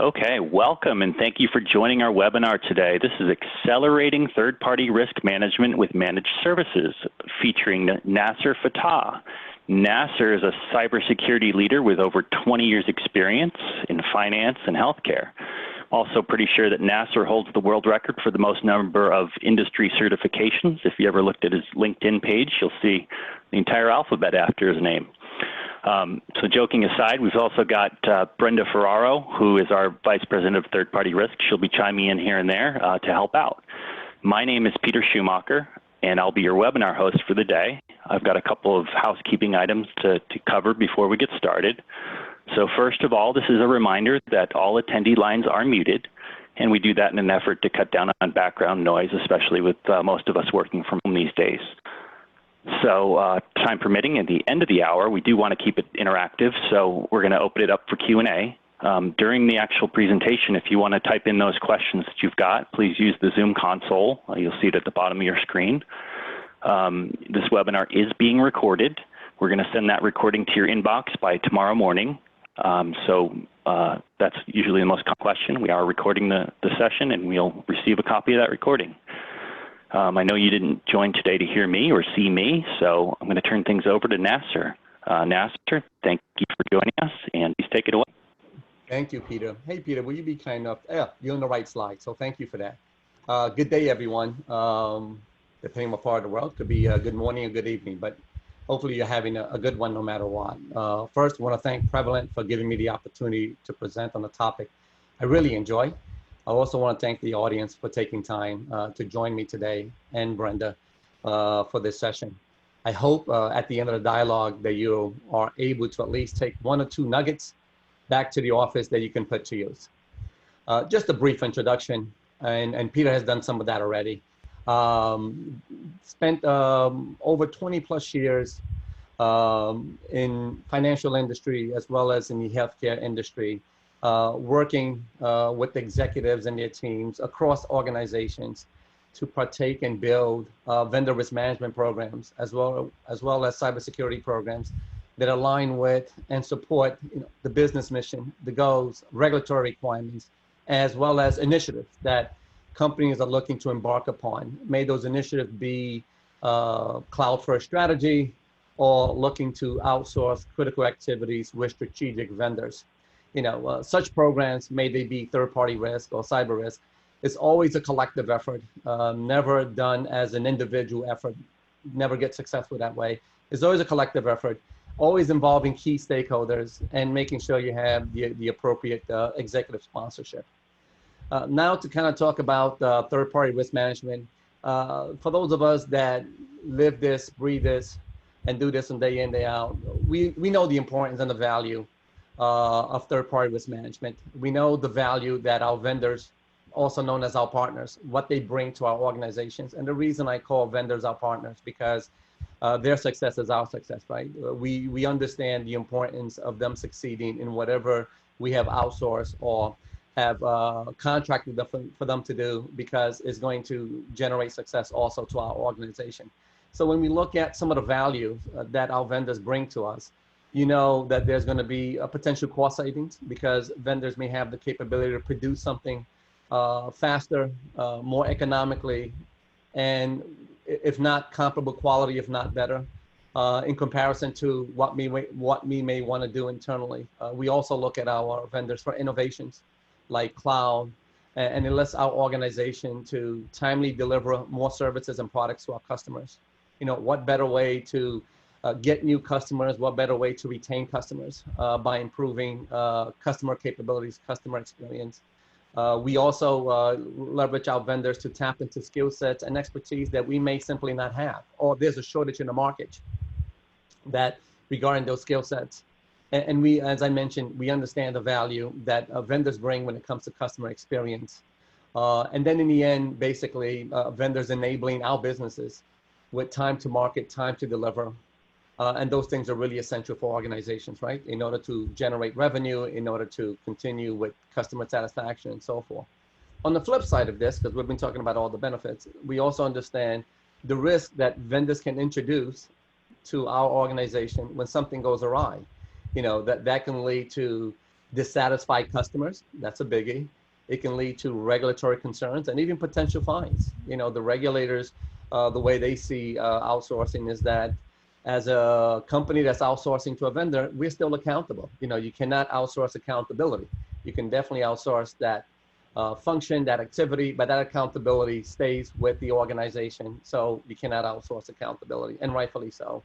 Okay, welcome and thank you for joining our webinar today. This is Accelerating Third-Party Risk Management with Managed Services, featuring Nasser Fatah. Nasser is a cybersecurity leader with over 20 years experience in finance and healthcare. Also pretty sure that Nasser holds the world record for the most number of industry certifications. If you ever looked at his LinkedIn page, you'll see the entire alphabet after his name. So joking aside, we've also got Brenda Ferraro, who is our Vice President of Third-Party Risk. She'll be chiming in here and there to help out. My name is Peter Schumacher, and I'll be your webinar host for the day. I've got a couple of housekeeping items to cover before we get started. So first of all, this is a reminder that all attendee lines are muted, and we do that in an effort to cut down on background noise, especially with most of us working from home these days. So time permitting, at the end of the hour, we do want to keep it interactive, so we're going to open it up for Q&A. During the actual presentation, if you want to type in those questions that you've got, please use the Zoom console. You'll see it at the bottom of your screen. This webinar is being recorded. We're going to send that recording to your inbox by tomorrow morning. That's usually the most common question. We are recording the session, and we'll receive a copy of that recording. I know you didn't join today to hear me or see me, so I'm going to turn things over to Nasser. Nasser, thank you for joining us, and please take it away. Thank you, Peter. Hey, Peter, will you be kind enough? Yeah, you're on the right slide, so thank you for that. Good day, everyone. Depending on what part of the world, could be good morning or good evening, but hopefully you're having a good one no matter what. First, I want to thank Prevalent for giving me the opportunity to present on the topic I really enjoy. I also want to thank the audience for taking time to join me today, and Brenda for this session. I hope at the end of the dialogue that you are able to at least take one or two nuggets back to the office that you can put to use. Just a brief introduction, and Peter has done some of that already. Spent over 20 plus years in financial industry as well as in the healthcare industry, working with executives and their teams across organizations to partake and build vendor risk management programs as well as cybersecurity programs that align with and support the business mission, the goals, regulatory requirements, as well as initiatives that companies are looking to embark upon. May those initiatives be cloud-first strategy or looking to outsource critical activities with strategic vendors. Such programs, may they be third-party risk or cyber risk, it's always a collective effort, never done as an individual effort, never get successful that way. It's always a collective effort, always involving key stakeholders and making sure you have the appropriate executive sponsorship. Now to kind of talk about third-party risk management, for those of us that live this, breathe this, and do this day in, day out, we know the importance and the value of third-party risk management. We know the value that our vendors, also known as our partners, what they bring to our organizations. And the reason I call vendors our partners, because their success is our success, right? We understand the importance of them succeeding in whatever we have outsourced or have contracted for them to do, because it's going to generate success also to our organization. So when we look at some of the value that our vendors bring to us, you know that there's going to be a potential cost savings, because vendors may have the capability to produce something faster, more economically, and if not comparable quality, if not better, in comparison to what we may want to do internally. We also look at our vendors for innovations like cloud, and it lets our organization to timely deliver more services and products to our customers. What better way to get new customers, what better way to retain customers by improving customer capabilities, customer experience. We also leverage our vendors to tap into skill sets and expertise that we may simply not have, or there's a shortage in the market that regarding those skill sets. And we, as I mentioned, we understand the value that vendors bring when it comes to customer experience. And then in the end, basically, vendors enabling our businesses with time to market, time to deliver. And those things are really essential for organizations, right? In order to generate revenue, in order to continue with customer satisfaction and so forth. On the flip side of this, because we've been talking about all the benefits, we also understand the risk that vendors can introduce to our organization when something goes awry. That can lead to Dissatisfied customers, that's a biggie. It can lead to regulatory concerns and even potential fines. You know, the regulators, the way they see outsourcing is that as a company that's outsourcing to a vendor, we're still accountable. You know, you cannot outsource accountability. You can definitely outsource that function, that activity, but that accountability stays with the organization. So you cannot outsource accountability, and rightfully so.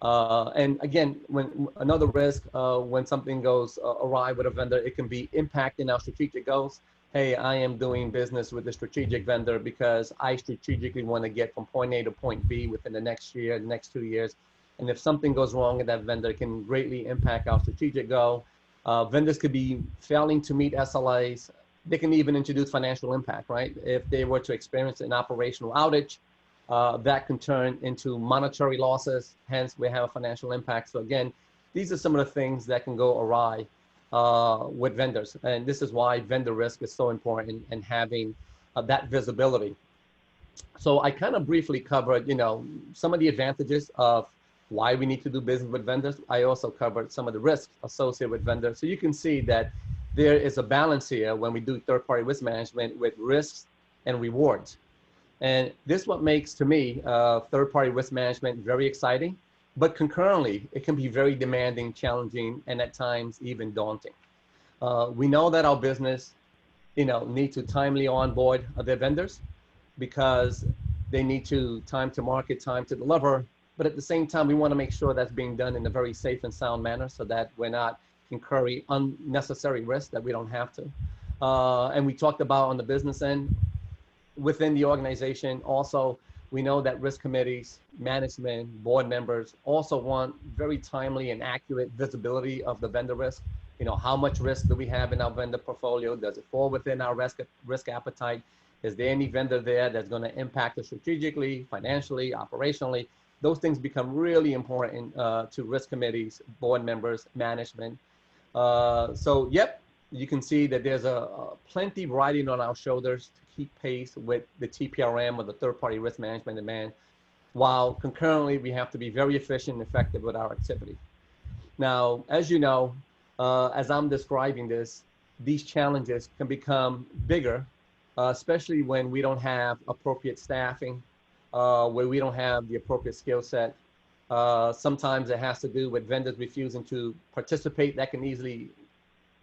And again, when another risk, when something goes awry with a vendor, it can be impacting our strategic goals. Hey, I am doing business with a strategic vendor because I strategically want to get from point A to point B within the next year, the next 2 years. And if something goes wrong in that vendor, it can greatly impact our strategic goal. Vendors could be failing to meet SLAs. They can even introduce financial impact, right? If they were to experience an operational outage, that can turn into monetary losses. Hence, we have a financial impact. So again, these are some of the things that can go awry with vendors. And this is why vendor risk is so important and having that visibility. So I kind of briefly covered, you know, some of the advantages of why we need to do business with vendors. I also covered some of the risks associated with vendors. So you can see that there is a balance here when we do third-party risk management with risks and rewards. And this is what makes, to me, third-party risk management very exciting, but concurrently, it can be very demanding, challenging, and at times even daunting. We know that our business, you know, need to timely onboard their vendors because they need to time to market, time to deliver. But at the same time, we want to make sure that's being done in a very safe and sound manner so that we're not incurring unnecessary risks that we don't have to. And we talked about on the business end, within the organization, also, we know that risk committees, management, board members also want very timely and accurate visibility of the vendor risk. You know, how much risk do we have in our vendor portfolio? Does it fall within our risk appetite? Is there any vendor there that's going to impact us strategically, financially, operationally? Those things become really important to risk committees, board members, management. So, yep, you can see that there's a plenty riding on our shoulders to keep pace with the TPRM or the third-party risk management demand, while concurrently we have to be very efficient and effective with our activity. Now, as you know, as I'm describing this, these challenges can become bigger, especially when we don't have appropriate staffing, where we don't have the appropriate skill set. Sometimes it has to do with vendors refusing to participate. That can easily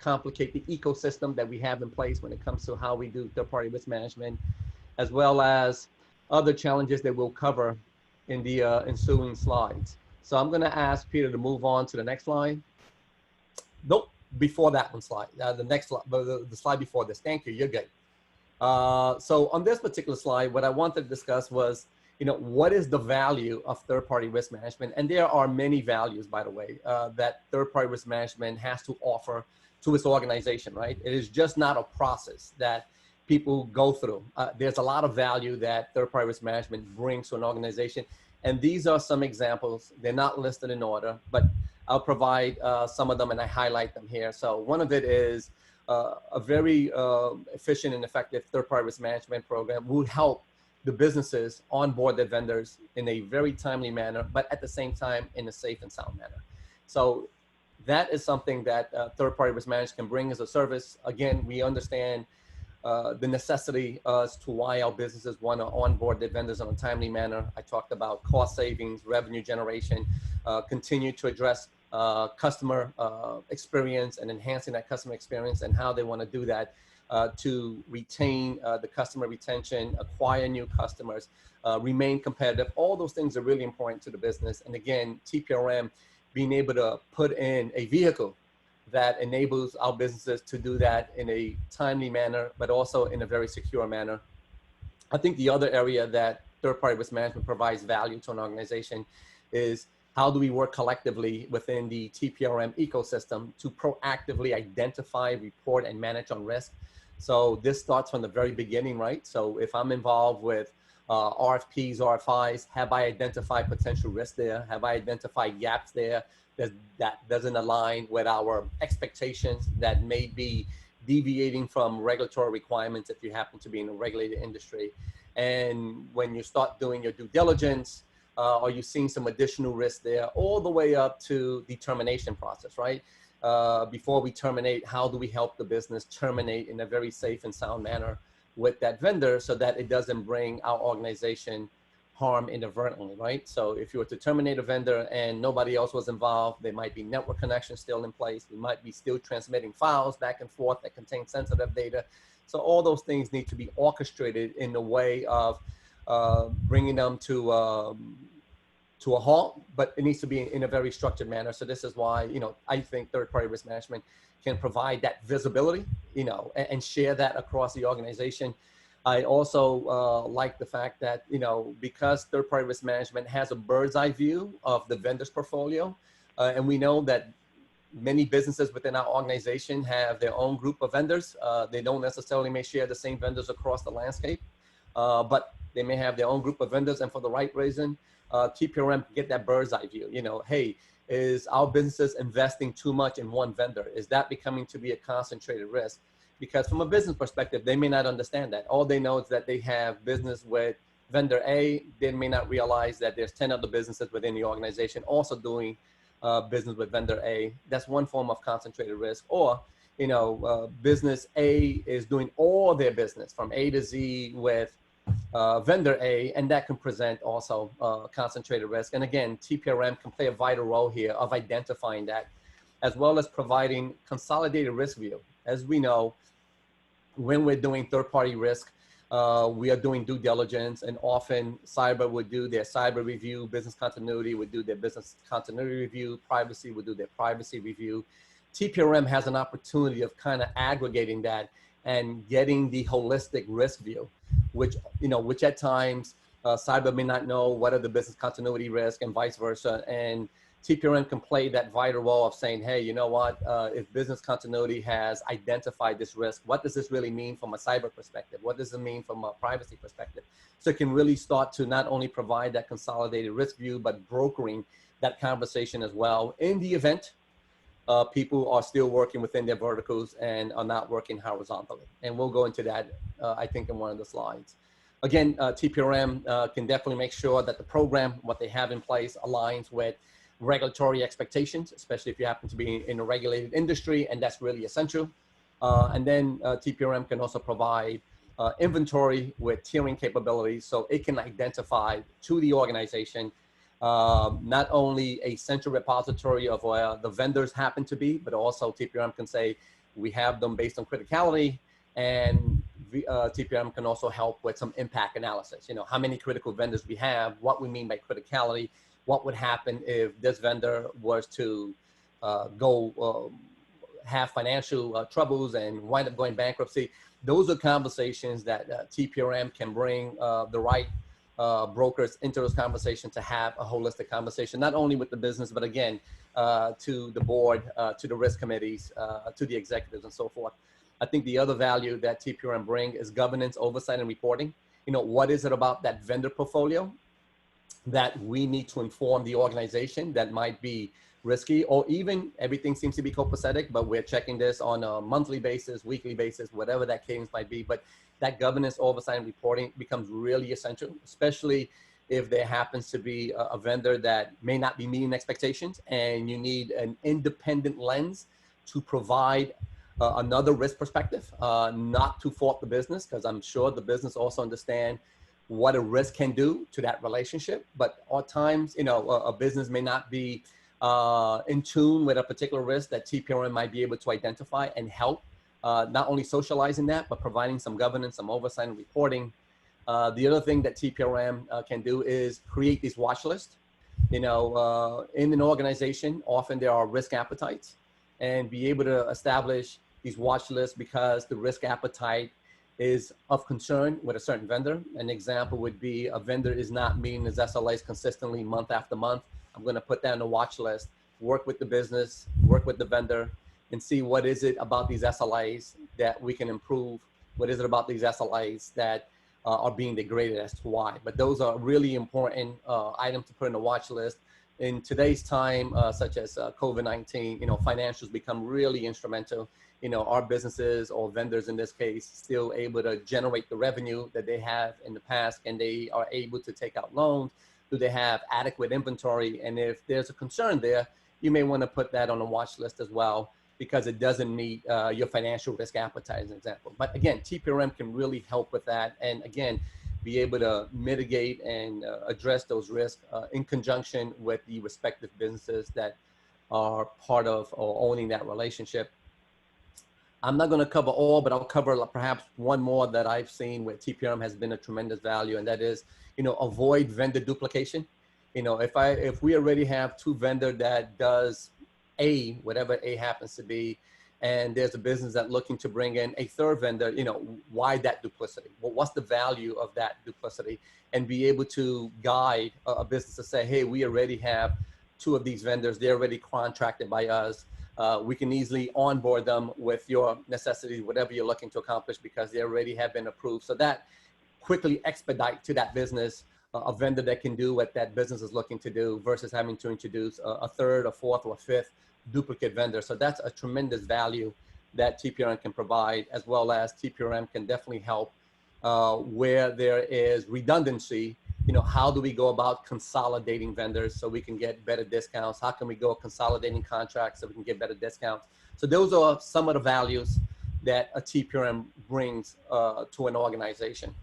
complicate the ecosystem that we have in place when it comes to how we do third-party risk management, as well as other challenges that we'll cover in the ensuing slides. So I'm going to ask Peter to move on to the next slide. Nope, before that one slide, the next slide, the slide before this. Thank you, you're good. So on this particular slide, what I wanted to discuss was, you know, what is the value of third-party risk management? And there are many values, by the way, that third-party risk management has to offer to its organization, right? It is just not a process that people go through. There's a lot of value that third-party risk management brings to an organization. And these are some examples. They're not listed in order, but I'll provide some of them and I highlight them here. So one of it is a very efficient and effective third-party risk management program will help the businesses onboard their vendors in a very timely manner, but at the same time in a safe and sound manner. So that is something that third-party risk management can bring as a service. Again, we understand the necessity as to why our businesses want to onboard their vendors in a timely manner. I talked about cost savings, revenue generation, continue to address customer experience and enhancing that customer experience and how they want to do that to retain the customer retention, acquire new customers, remain competitive. All those things are really important to the business. And again, TPRM being able to put in a vehicle that enables our businesses to do that in a timely manner, but also in a very secure manner. I think the other area that third-party risk management provides value to an organization is how do we work collectively within the TPRM ecosystem to proactively identify, report, and manage on risk. So this starts from the very beginning, right? So if I'm involved with RFPs, RFIs, have I identified potential risks there? Have I identified gaps there that doesn't align with our expectations that may be deviating from regulatory requirements if you happen to be in a regulated industry? And when you start doing your due diligence, are you seeing some additional risk there, all the way up to determination process, right? before we terminate, how do we help the business terminate in a very safe and sound manner with that vendor so that it doesn't bring our organization harm inadvertently, right? So if you were to terminate a vendor and nobody else was involved, there might be network connections still in place. We might be still transmitting files back and forth that contain sensitive data. So all those things need to be orchestrated in the way of bringing them to a halt, but it needs to be in a very structured manner. So this is why, I think third-party risk management can provide that visibility, and share that across the organization. I also like the fact that, because third-party risk management has a bird's eye view of the vendor's portfolio, and we know that many businesses within our organization have their own group of vendors. They don't necessarily may share the same vendors across the landscape, but they may have their own group of vendors, and for the right reason, TPRM can get that bird's eye view. Hey, is our businesses investing too much in one vendor? Is that becoming to be a concentrated risk? Because from a business perspective, they may not understand that. All they know is that they have business with vendor A. They may not realize that there's 10 other businesses within the organization also doing business with vendor A. That's one form of concentrated risk. Or, business A is doing all their business from A to Z with vendor A, and that can present also concentrated risk. And again, TPRM can play a vital role here of identifying that, as well as providing consolidated risk view. As we know, when we're doing third-party risk, we are doing due diligence, and often cyber would do their cyber review, business continuity would do their business continuity review, privacy would do their privacy review. TPRM has an opportunity of kind of aggregating that and getting the holistic risk view, which at times cyber may not know what are the business continuity risk and vice versa. And TPRM can play that vital role of saying, hey, you know what, if business continuity has identified this risk, what does this really mean from a cyber perspective? What does it mean from a privacy perspective? So it can really start to not only provide that consolidated risk view, but brokering that conversation as well in the event people are still working within their verticals and are not working horizontally. And we'll go into that, I think, in one of the slides. Again, TPRM can definitely make sure that the program, what they have in place, aligns with regulatory expectations, especially if you happen to be in a regulated industry, and that's really essential. And then TPRM can also provide inventory with tiering capabilities, so it can identify to the organization not only a central repository of where the vendors happen to be, but also TPRM can say we have them based on criticality, and TPRM can also help with some impact analysis. How many critical vendors we have, what we mean by criticality, what would happen if this vendor was to have financial troubles and wind up going bankruptcy. Those are conversations that TPRM can bring the right brokers into those conversations to have a holistic conversation, not only with the business, but again, to the board, to the risk committees, to the executives and so forth. I think the other value that TPRM bring is governance, oversight, and reporting. What is it about that vendor portfolio that we need to inform the organization that might be risky, or even everything seems to be copacetic, but we're checking this on a monthly basis, weekly basis, whatever that cadence might be. But that governance, oversight, and reporting becomes really essential, especially if there happens to be a vendor that may not be meeting expectations, and you need an independent lens to provide another risk perspective, not to fault the business, because I'm sure the business also understand what a risk can do to that relationship. But at times, a business may not be in tune with a particular risk that TPRM might be able to identify and help, not only socializing that, but providing some governance, some oversight and reporting. The other thing that TPRM can do is create these watch lists. In an organization, often there are risk appetites, and be able to establish these watch lists because the risk appetite is of concern with a certain vendor. An example would be a vendor is not meeting his SLAs consistently month after month. I'm going to put that on the watch list, work with the business, work with the vendor, and see what is it about these SLAs that we can improve. What is it about these SLAs that are being degraded as to why? But those are really important items to put in the watch list. In today's time, such as COVID-19, financials become really instrumental. Our businesses or vendors in this case still able to generate the revenue that they have in the past, and they are able to take out loans. Do they have adequate inventory? And if there's a concern there, you may want to put that on a watch list as well, because it doesn't meet your financial risk appetite, as an example. But again, TPRM can really help with that. And again, be able to mitigate and address those risks in conjunction with the respective businesses that are part of or owning that relationship. I'm not going to cover all, but I'll cover perhaps one more that I've seen where TPRM has been a tremendous value, and that is, avoid vendor duplication. If we already have two vendor that does A, whatever A happens to be, and there's a business that looking to bring in a third vendor, why that duplicity? Well, what's the value of that duplicity? And be able to guide a business to say, hey, we already have two of these vendors. They're already contracted by us. We can easily onboard them with your necessities, whatever you're looking to accomplish, because they already have been approved. So that quickly expedite to that business a vendor that can do what that business is looking to do, versus having to introduce a third, a fourth, or fifth duplicate vendor. So that's a tremendous value that TPRM can provide, as well as TPRM can definitely help where there is redundancy. How do we go about consolidating vendors so we can get better discounts? How can we go consolidating contracts so we can get better discounts? So those are some of the values that a TPRM brings to an organization.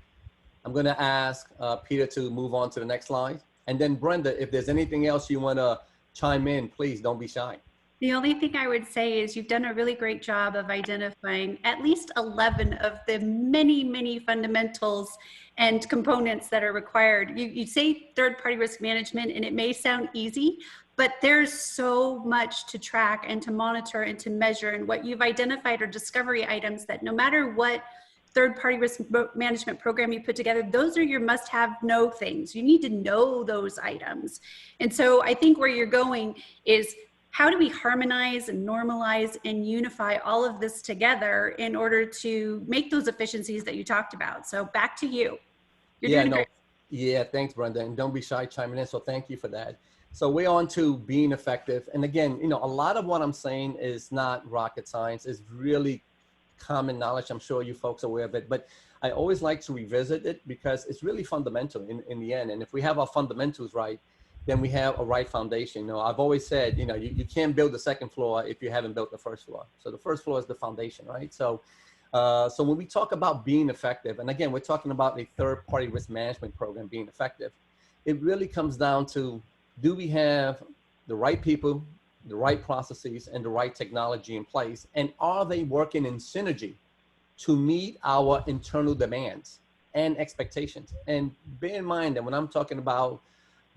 I'm going to ask Peter to move on to the next slide. And then Brenda, if there's anything else you want to chime in, please don't be shy. The only thing I would say is you've done a really great job of identifying at least 11 of the many, many fundamentals and components that are required. You say third-party risk management, and it may sound easy, but there's so much to track and to monitor and to measure. And what you've identified are discovery items that no matter what third-party risk management program you put together, those are your must-have know things. You need to know those items. And so I think where you're going is, how do we harmonize and normalize and unify all of this together in order to make those efficiencies that you talked about? So back to you. Yeah, thanks, Brenda. And don't be shy chiming in. So thank you for that. So we're on to being effective. And again, a lot of what I'm saying is not rocket science. It's really common knowledge. I'm sure you folks are aware of it, but I always like to revisit it because it's really fundamental in the end. And if we have our fundamentals right, then we have a right foundation. I've always said, you can't build the second floor if you haven't built the first floor. So the first floor is the foundation, right? So when we talk about being effective, and again, we're talking about a third-party risk management program being effective, it really comes down to, do we have the right people, the right processes, and the right technology in place? And are they working in synergy to meet our internal demands and expectations? And bear in mind that when I'm talking about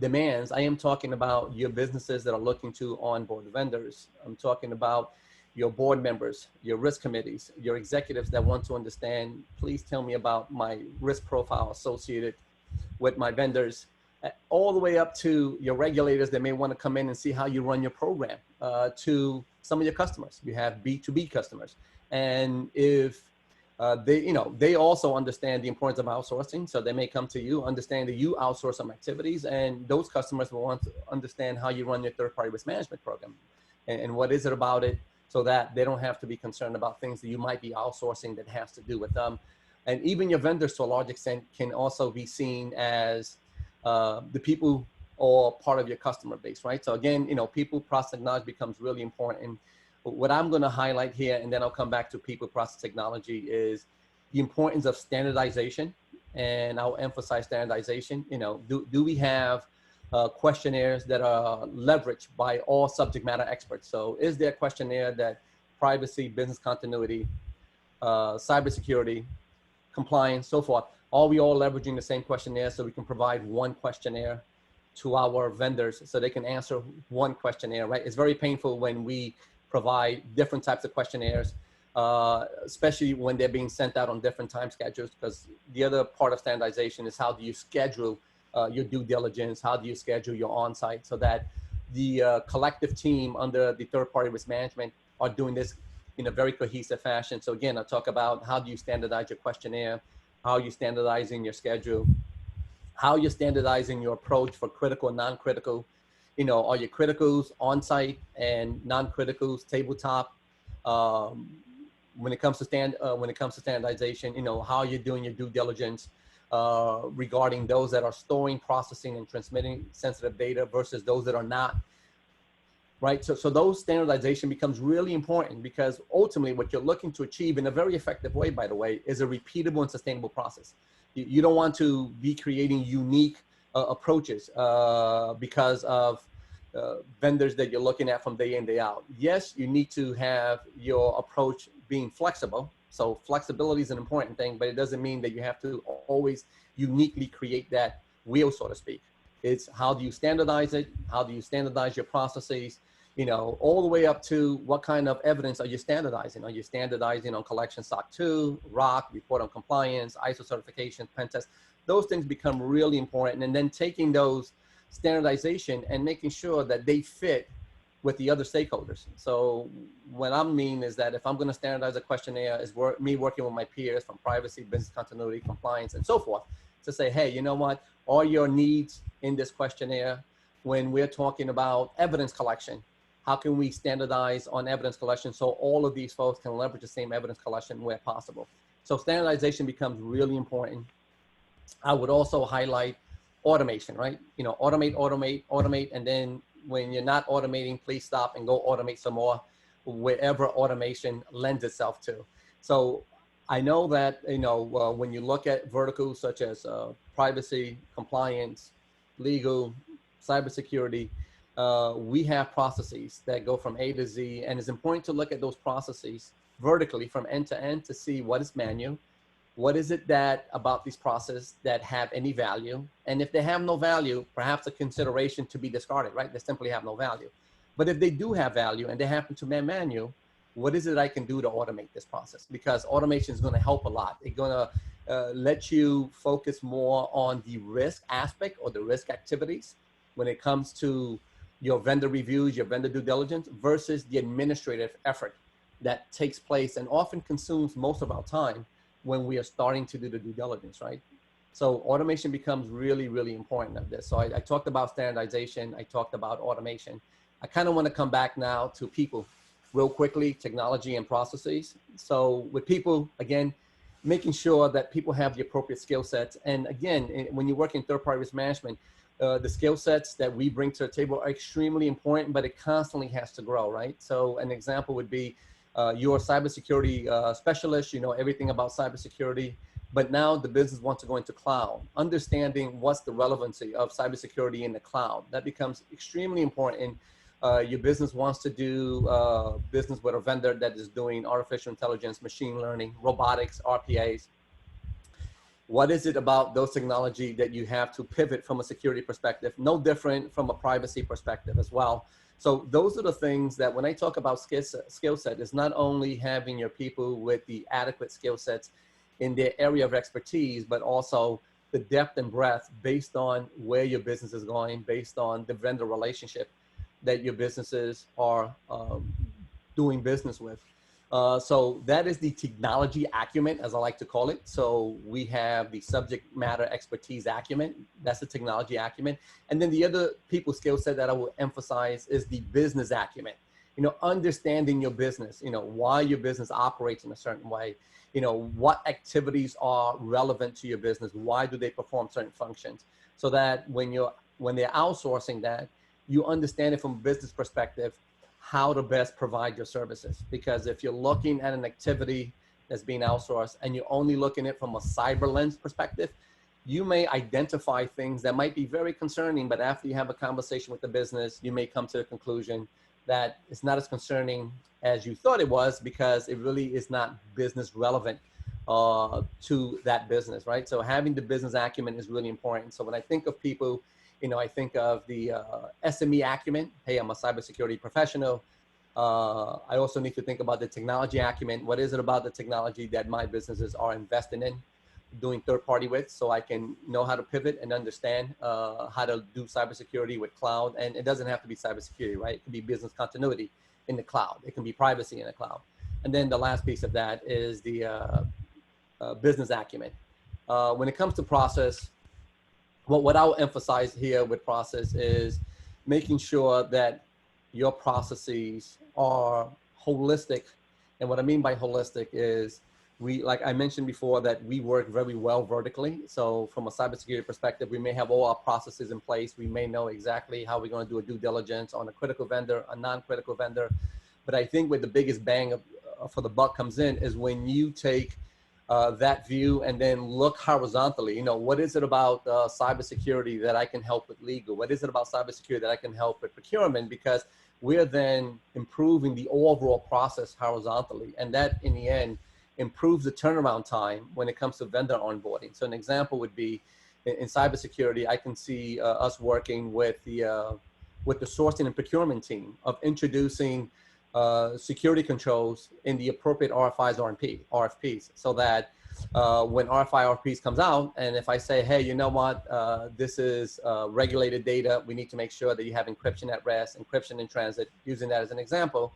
demands, I am talking about your businesses that are looking to onboard vendors. I'm talking about your board members, your risk committees, your executives that want to understand, please tell me about my risk profile associated with my vendors, all the way up to your regulators that may want to come in and see how you run your program, to some of your customers. You have B2B customers. And if they also understand the importance of outsourcing. So they may come to you, understand that you outsource some activities, and those customers will want to understand how you run your third-party risk management program and what is it about it, so that they don't have to be concerned about things that you might be outsourcing that has to do with them. And even your vendors, to a large extent, can also be seen as the people or part of your customer base, right? So again, people, process, technology becomes really important. What I'm going to highlight here, and then I'll come back to people, process, technology, is the importance of standardization. And I'll emphasize standardization. Do we have questionnaires that are leveraged by all subject matter experts? So is there a questionnaire that privacy, business continuity, cybersecurity, compliance, so forth, are we all leveraging the same questionnaire so we can provide one questionnaire to our vendors so they can answer one questionnaire, right? It's very painful when we provide different types of questionnaires, especially when they're being sent out on different time schedules, because the other part of standardization is, how do you schedule your due diligence? How do you schedule your on-site so that the collective team under the third-party risk management are doing this in a very cohesive fashion? So again, I talk about, how do you standardize your questionnaire? How are you standardizing your schedule? How you're standardizing your approach for critical and non-critical? Are your criticals on-site and non-criticals tabletop? When it comes to standardization, how are you doing your due diligence regarding those that are storing, processing, and transmitting sensitive data versus those that are not? right? So those standardization becomes really important because ultimately what you're looking to achieve in a very effective way, by the way, is a repeatable and sustainable process. You don't want to be creating unique approaches because of vendors that you're looking at from day in, day out. Yes, you need to have your approach being flexible. So flexibility is an important thing, but it doesn't mean that you have to always uniquely create that wheel, so to speak. It's how do you standardize it? How do you standardize your processes? You know, all the way up to what kind of evidence are you standardizing? Are you standardizing on collection SOC 2, ROC, report on compliance, ISO certification, pen test? Those things become really important. And then taking those standardization and making sure that they fit with the other stakeholders. So what I mean is that if I'm going to standardize a questionnaire, is me working with my peers from privacy, business continuity, compliance, and so forth, to say, hey, you know what, all your needs in this questionnaire, when we're talking about evidence collection, how can we standardize on evidence collection so all of these folks can leverage the same evidence collection where possible? So standardization becomes really important. I would also highlight automation, right? You know, automate, and then when you're not automating, please stop and go automate some more wherever automation lends itself to. So I know that, you know, when you look at verticals such as privacy, compliance, legal, cybersecurity, we have processes that go from A to Z, and it's important to look at those processes vertically from end to end to see what is manual, what is it that about these processes that have any value, and if they have no value, perhaps a consideration to be discarded, right? They simply have no value. But if they do have value and they happen to be manual, what is it I can do to automate this process? Because automation is going to help a lot. It's going to let you focus more on the risk aspect or the risk activities when it comes to your vendor reviews, your vendor due diligence, versus the administrative effort that takes place and often consumes most of our time when we are starting to do the due diligence, right? So automation becomes really, really important of this. So I talked about standardization. I talked about automation. I kind of want to come back now to people real quickly, technology and processes. So with people, again, making sure that people have the appropriate skill sets. And again, when you work in third-party risk management, the skill sets that we bring to the table are extremely important, but it constantly has to grow, right? So an example would be you're a cybersecurity specialist, you know everything about cybersecurity, but now the business wants to go into cloud. Understanding what's the relevancy of cybersecurity in the cloud, that becomes extremely important. Your business wants to do business with a vendor that is doing artificial intelligence, machine learning, robotics, RPAs. What is it about those technology that you have to pivot from a security perspective? No different from a privacy perspective as well. So those are the things that when I talk about skill set, is not only having your people with the adequate skill sets in their area of expertise, but also the depth and breadth based on where your business is going, based on the vendor relationship that your businesses are doing business with. So that is the technology acumen, as I like to call it. So we have the subject matter expertise acumen. That's the technology acumen. And then the other people skill set that I will emphasize is the business acumen. You know, understanding your business, you know, why your business operates in a certain way, you know, what activities are relevant to your business, why do they perform certain functions, so that when they're outsourcing that, you understand it from a business perspective, how to best provide your services. Because if you're looking at an activity that's being outsourced and you're only looking at it from a cyber lens perspective, you may identify things that might be very concerning, but after you have a conversation with the business, you may come to the conclusion that it's not as concerning as you thought it was, because it really is not business relevant to that business, right? So having the business acumen is really important. So when I think of people, you know, I think of the SME acumen. Hey, I'm a cybersecurity professional. I also need to think about the technology acumen. What is it about the technology that my businesses are investing in, doing third party with, so I can know how to pivot and understand how to do cybersecurity with cloud. And it doesn't have to be cybersecurity, right? It can be business continuity in the cloud. It can be privacy in the cloud. And then the last piece of that is the business acumen. When it comes to process, what I'll emphasize here with process is making sure that your processes are holistic. And what I mean by holistic is like I mentioned before, that we work very well vertically. So from a cybersecurity perspective, we may have all our processes in place. We may know exactly how we're going to do a due diligence on a critical vendor, a non-critical vendor. But I think where the biggest bang for the buck comes in is when you take that view and then look horizontally. You know, what is it about cybersecurity that I can help with legal? What is it about cybersecurity that I can help with procurement? Because we're then improving the overall process horizontally, and that in the end improves the turnaround time when it comes to vendor onboarding. So an example would be in cybersecurity, I can see us working with the sourcing and procurement team of introducing security controls in the appropriate RFIs or RFPs, so that when RFPs comes out, and if I say, hey, you know what, this is regulated data, we need to make sure that you have encryption at rest, encryption in transit, using that as an example,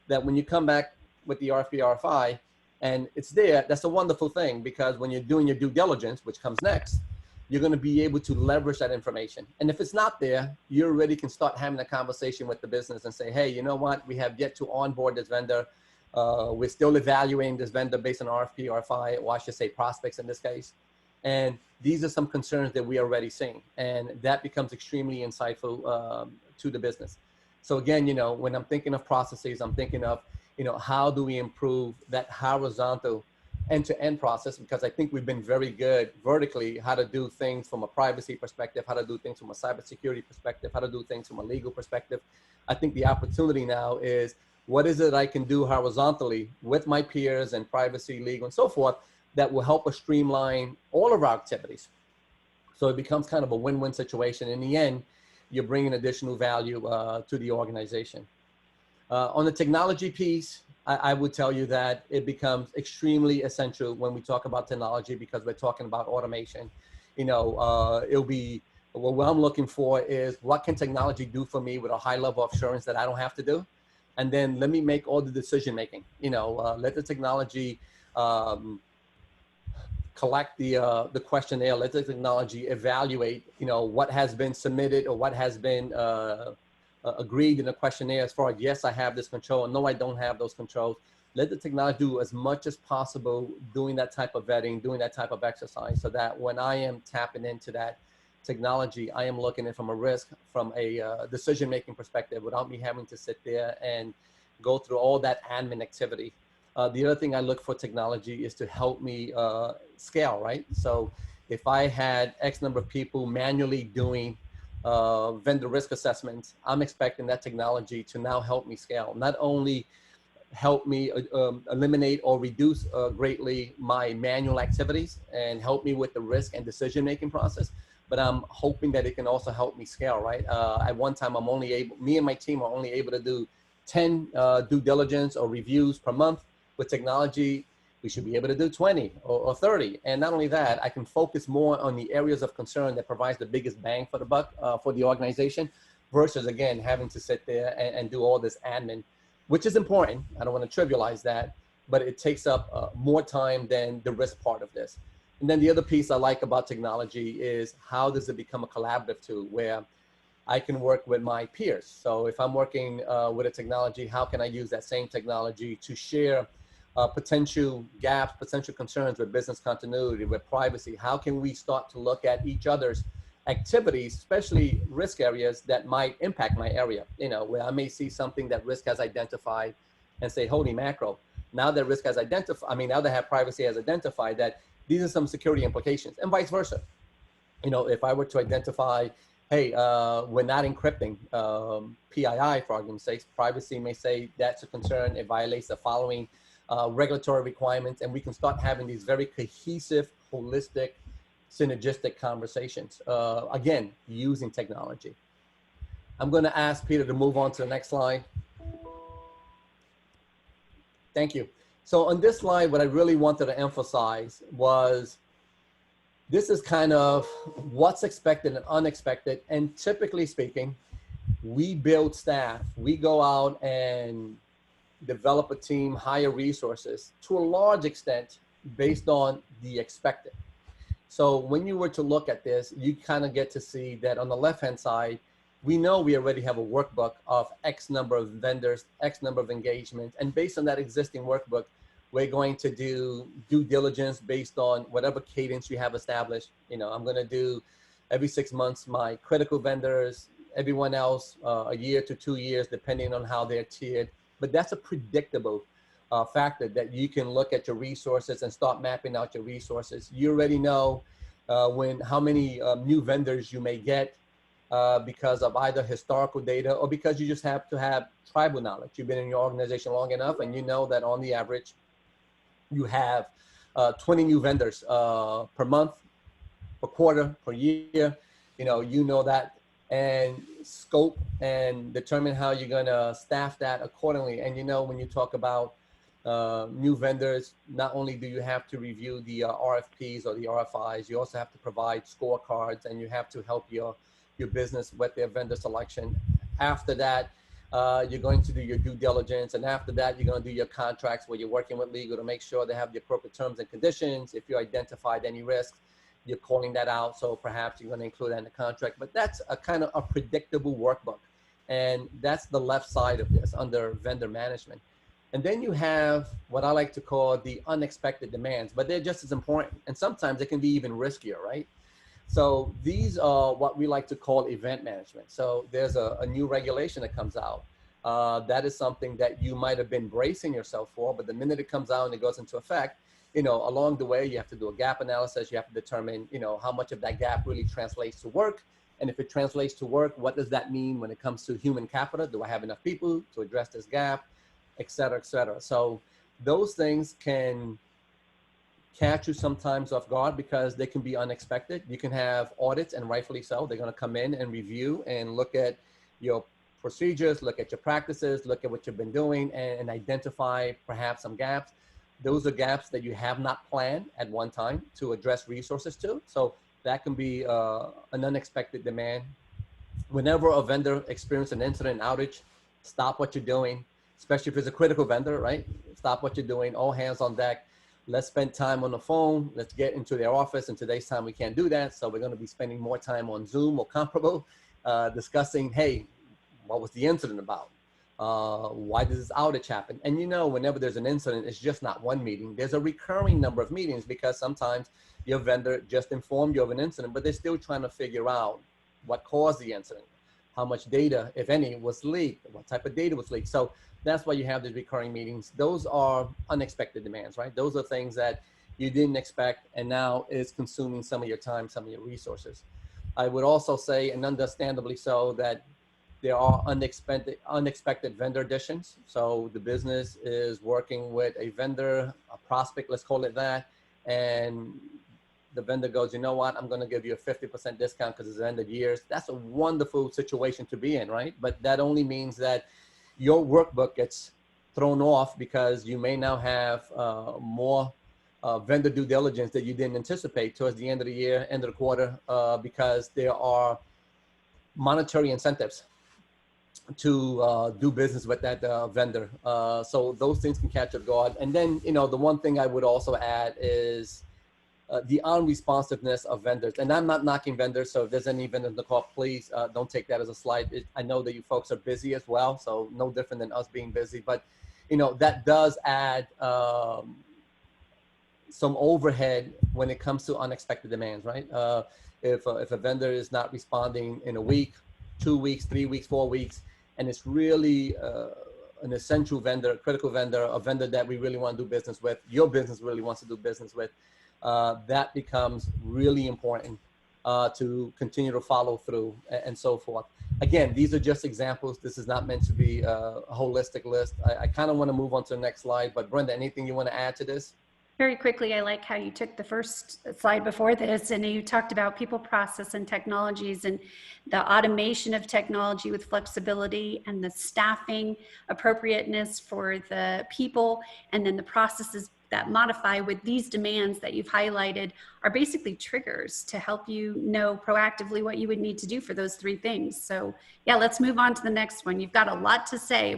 that when you come back with the RFI, and it's there, that's a wonderful thing, because when you're doing your due diligence, which comes next, you're going to be able to leverage that information. And if it's not there, you already can start having a conversation with the business and say, hey, you know what, we have yet to onboard this vendor. We're still evaluating this vendor based on RFP, RFI, or I should say prospects in this case. And these are some concerns that we are already seeing. And that becomes extremely insightful to the business. So again, you know, when I'm thinking of processes, I'm thinking of, you know, how do we improve that horizontal end-to-end process? Because I think we've been very good vertically, how to do things from a privacy perspective, how to do things from a cybersecurity perspective, how to do things from a legal perspective. I think the opportunity now is, what is it I can do horizontally with my peers and privacy, legal, and so forth, that will help us streamline all of our activities? So it becomes kind of a win-win situation. In the end, you're bringing additional value to the organization. On the technology piece, I would tell you that it becomes extremely essential when we talk about technology, because we're talking about automation. You know, it'll be, well, what I'm looking for is, what can technology do for me with a high level of assurance that I don't have to do? And then let me make all the decision making. You know, let the technology collect the questionnaire, let the technology evaluate, you know, what has been submitted or what has been agreed in the questionnaire as far as, yes, I have this control, no, I don't have those controls. Let the technology do as much as possible doing that type of vetting, doing that type of exercise, so that when I am tapping into that technology, I am looking at it from a risk, from a decision-making perspective, without me having to sit there and go through all that admin activity. The other thing I look for technology is to help me scale, right? So if I had X number of people manually doing vendor risk assessments, I'm expecting that technology to now help me scale. Not only help me eliminate or reduce greatly my manual activities and help me with the risk and decision-making process, but I'm hoping that it can also help me scale, right? At one time, me and my team are only able to do 10 due diligence or reviews per month. With technology, we should be able to do 20 or 30. And not only that, I can focus more on the areas of concern that provides the biggest bang for the buck for the organization, versus, again, having to sit there and do all this admin, which is important. I don't want to trivialize that, but it takes up more time than the risk part of this. And then the other piece I like about technology is, how does it become a collaborative tool where I can work with my peers? So if I'm working with a technology, how can I use that same technology to share potential gaps, potential concerns with business continuity, with privacy? How can we start to look at each other's activities, especially risk areas that might impact my area? You know, where I may see something that risk has identified and say, holy mackerel, now that risk has identified, I mean, now that privacy has identified that these are some security implications, and vice versa. You know, if I were to identify, hey, we're not encrypting PII, for argument's sake, privacy may say that's a concern, it violates the following regulatory requirements, and we can start having these very cohesive, holistic, synergistic conversations, again, using technology. I'm going to ask Peter to move on to the next slide. Thank you. So on this slide, what I really wanted to emphasize was, this is kind of what's expected and unexpected. And typically speaking, we build staff, we go out and develop a team, hire resources to a large extent based on the expected. So when you were to look at this, you kind of get to see that on the left-hand side, we know we already have a workbook of X number of vendors, X number of engagements. And based on that existing workbook, We're going to do due diligence based on whatever cadence you have established. You know, I'm going to do every 6 months my critical vendors, everyone else a year to 2 years, depending on how they're tiered. But that's a predictable factor that you can look at your resources and start mapping out your resources. You already know how many new vendors you may get because of either historical data or because you just have to have tribal knowledge. You've been in your organization long enough and you know that on the average, you have 20 new vendors per month, per quarter, per year. You know that, and scope and determine how you're going to staff that accordingly. And when you talk about new vendors, not only do you have to review the RFPs or the RFIs, you also have to provide scorecards, and you have to help your business with their vendor selection. After that, you're going to do your due diligence, and after that, you're going to do your contracts where you're working with legal to make sure they have the appropriate terms and conditions. If you identified any risks, you're calling that out, so perhaps you're going to include that in the contract. But that's a kind of a predictable workbook, and that's the left side of this under vendor management. And then you have what I like to call the unexpected demands, but they're just as important, and sometimes it can be even riskier, right? So these are what we like to call event management. So there's a new regulation that comes out. That is something that you might have been bracing yourself for, but the minute it comes out and it goes into effect, along the way, you have to do a gap analysis. You have to determine, how much of that gap really translates to work. And if it translates to work, what does that mean when it comes to human capital? Do I have enough people to address this gap, et cetera, et cetera? So those things can catch you sometimes off guard because they can be unexpected. You can have audits, and rightfully so. They're going to come in and review and look at your procedures, look at your practices, look at what you've been doing, and identify perhaps some gaps. Those are gaps that you have not planned at one time to address resources to. So that can be an unexpected demand. Whenever a vendor experiences an incident, outage, stop what you're doing, especially if it's a critical vendor, right? Stop what you're doing, all hands on deck. Let's spend time on the phone. Let's get into their office. In today's time, we can't do that. So we're going to be spending more time on Zoom or comparable, discussing, hey, what was the incident about? Why did this outage happen? And whenever there's an incident, it's just not one meeting. There's a recurring number of meetings because sometimes your vendor just informed you of an incident, but they're still trying to figure out what caused the incident, how much data, if any, was leaked, what type of data was leaked. So that's why you have these recurring meetings. Those are unexpected demands, right? Those are things that you didn't expect, and now is consuming some of your time, some of your resources. I would also say, and understandably so, that there are unexpected vendor additions. So the business is working with a vendor, a prospect, let's call it that, and the vendor goes, you know what, I'm going to give you a 50% discount because it's the end of years. That's a wonderful situation to be in, right? But that only means that your workbook gets thrown off because you may now have more vendor due diligence that you didn't anticipate towards the end of the year, end of the quarter, because there are monetary incentives to do business with that vendor. So those things can catch off guard. And then, the one thing I would also add is the unresponsiveness of vendors. And I'm not knocking vendors, so if there's any vendors in the call, please don't take that as a slight. I know that you folks are busy as well, so no different than us being busy. But, that does add some overhead when it comes to unexpected demands, right? If a vendor is not responding in a week, 2 weeks, 3 weeks, 4 weeks, and it's really an essential vendor, a critical vendor, a vendor that we really want to do business with, your business really wants to do business with, that becomes really important to continue to follow through and so forth. Again, these are just examples. This is not meant to be a holistic list. I kind of want to move on to the next slide, but Brenda, anything you want to add to this? Very quickly, I like how you took the first slide before this and you talked about people, process, and technologies, and the automation of technology with flexibility, and the staffing appropriateness for the people, and then the processes that modify with these demands that you've highlighted are basically triggers to help you know proactively what you would need to do for those three things. So yeah, let's move on to the next one. You've got a lot to say.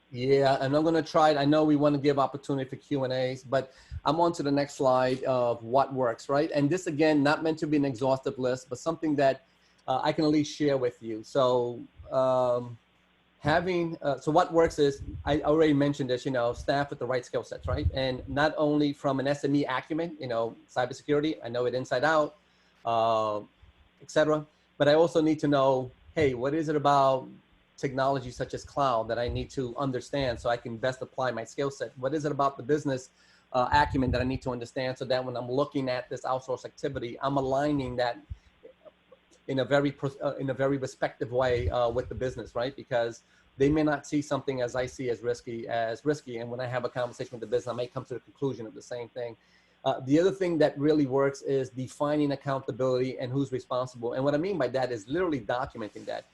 Yeah, and I'm going to try it. I know we want to give opportunity for Q&As, but I'm on to the next slide of what works, right? And this, again, not meant to be an exhaustive list, but something that I can at least share with you. So having, so what works is, I already mentioned this, staff with the right skill sets, right? And not only from an SME acumen, cybersecurity, I know it inside out, et cetera. But I also need to know, hey, what is it about technology such as cloud that I need to understand so I can best apply my skill set? What is it about the business acumen that I need to understand so that when I'm looking at this outsource activity, I'm aligning that in a very respective way with the business, right? Because they may not see something as I see as risky, and when I have a conversation with the business, I may come to the conclusion of the same thing. The other thing that really works is defining accountability and who's responsible. And what I mean by that is literally documenting that.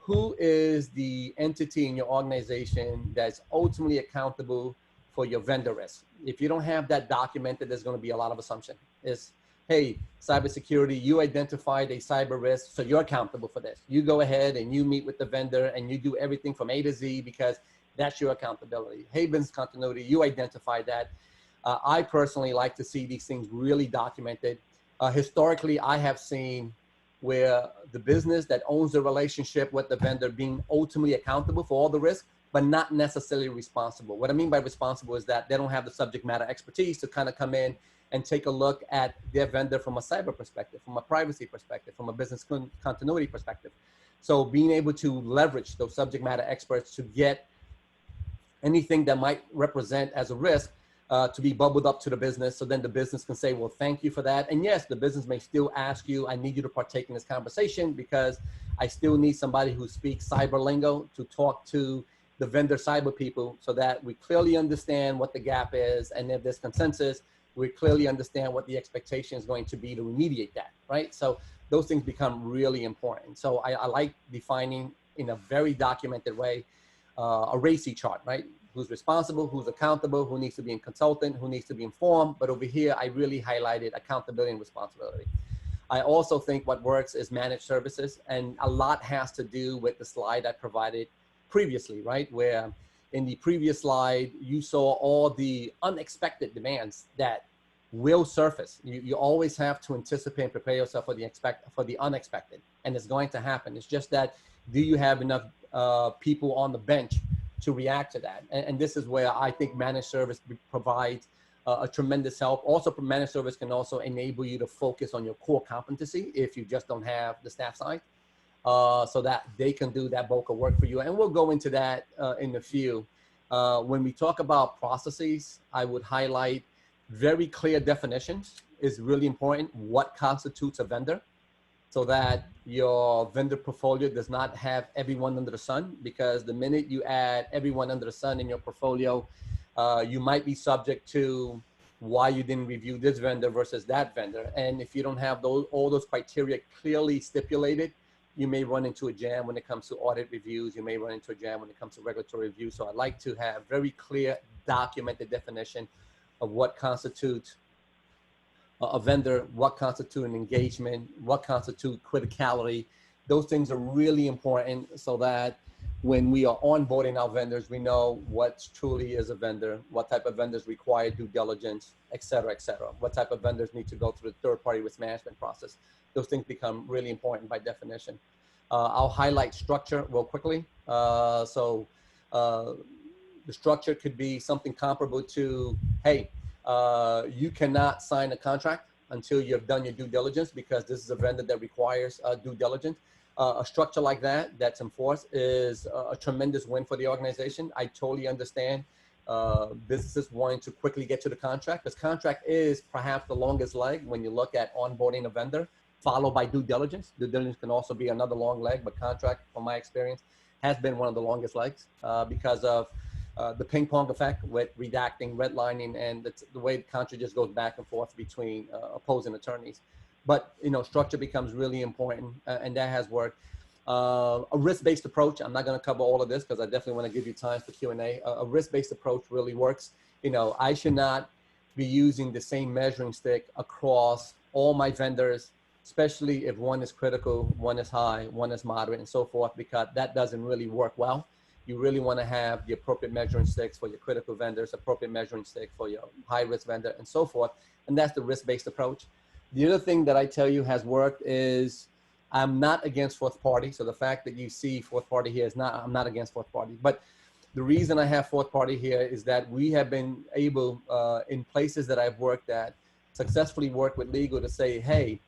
Who is the entity in your organization that's ultimately accountable for your vendor risk? If you don't have that documented, there's going to be a lot of assumption. It's, hey, cybersecurity, you identified a cyber risk, so you're accountable for this. You go ahead and you meet with the vendor and you do everything from A to Z because that's your accountability. Hey, business continuity, you identified that. I personally like to see these things really documented. Historically, I have seen where the business that owns the relationship with the vendor being ultimately accountable for all the risk, but not necessarily responsible. What I mean by responsible is that they don't have the subject matter expertise to kind of come in and take a look at their vendor from a cyber perspective, from a privacy perspective, from a business continuity perspective. So being able to leverage those subject matter experts to get anything that might represent as a risk to be bubbled up to the business, so then the business can say, well, thank you for that. And yes, the business may still ask you, I need you to partake in this conversation because I still need somebody who speaks cyber lingo to talk to the vendor cyber people so that we clearly understand what the gap is. And if there's consensus, we clearly understand what the expectation is going to be to remediate that, right? So those things become really important. So I like defining in a very documented way a RACI chart, right? Who's responsible, who's accountable, who needs to be a consultant, who needs to be informed. But over here, I really highlighted accountability and responsibility. I also think what works is managed services. And a lot has to do with the slide I provided previously, right? Where in the previous slide, you saw all the unexpected demands that will surface. You always have to anticipate and prepare yourself for the unexpected. And it's going to happen. It's just that, do you have enough people on the bench to react to that? And this is where I think managed service provides a tremendous help. Also, managed service can also enable you to focus on your core competency if you just don't have the staff side, so that they can do that bulk of work for you. And we'll go into that in a few. When we talk about processes, I would highlight very clear definitions is really important. What constitutes a vendor? So that your vendor portfolio does not have everyone under the sun, because the minute you add everyone under the sun in your portfolio, you might be subject to why you didn't review this vendor versus that vendor. And if you don't have all those criteria clearly stipulated, you may run into a jam when it comes to audit reviews. You may run into a jam when it comes to regulatory reviews. So I like to have very clear, documented definition of what constitutes a vendor, what constitutes an engagement, what constitutes criticality. Those things are really important so that when we are onboarding our vendors, we know what truly is a vendor, what type of vendors require due diligence, et cetera, what type of vendors need to go through the third-party risk management process. Those things become really important by definition. I'll highlight structure real quickly. The structure could be something comparable to, hey, you cannot sign a contract until you've done your due diligence, because this is a vendor that requires due diligence. A structure like that that's enforced is a tremendous win for the organization. I totally understand businesses wanting to quickly get to the contract, because contract is perhaps the longest leg when you look at onboarding a vendor, followed by due diligence. Due diligence can also be another long leg, but contract, from my experience, has been one of the longest legs because of the ping pong effect with redacting, redlining, and the way the contract just goes back and forth between opposing attorneys. But structure becomes really important, and that has worked. A risk-based approach. I'm not going to cover all of this because I definitely want to give you time for Q&A. A risk-based approach really works. I should not be using the same measuring stick across all my vendors, especially if one is critical, one is high, one is moderate, and so forth, because that doesn't really work well. You really want to have the appropriate measuring sticks for your critical vendors, appropriate measuring stick for your high-risk vendor, and so forth. And that's the risk-based approach. The other thing that I tell you has worked is I'm not against fourth party. So the fact that you see fourth party here is not, I'm not against fourth party. But the reason I have fourth party here is that we have been able, in places that I've worked at, successfully work with legal to say, hey,